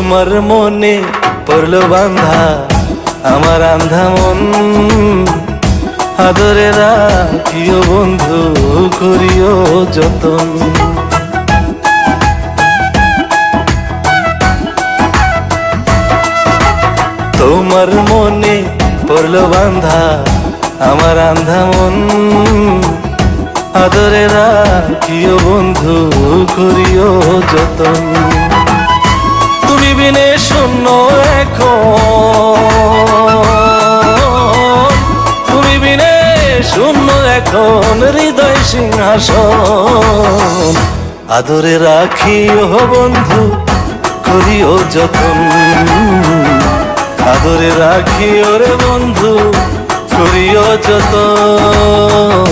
তোমার মনে পড়লো বান্ধা আমার আন্ধা মন, আদরে রাখিও বন্ধু করিও যতন। তোমার মনে পড়লো বান্ধা আমার আন্ধা মন, আদরে রাখিও বন্ধু করিও যতন। তুমি বিনে শূন্য এখন, তুমি বিনে শূন্য এখন হৃদয় সিংহাসন, আদরে রাখিও বন্ধু করিও যতন, আদরে রাখিও রে বন্ধু করিও যতন।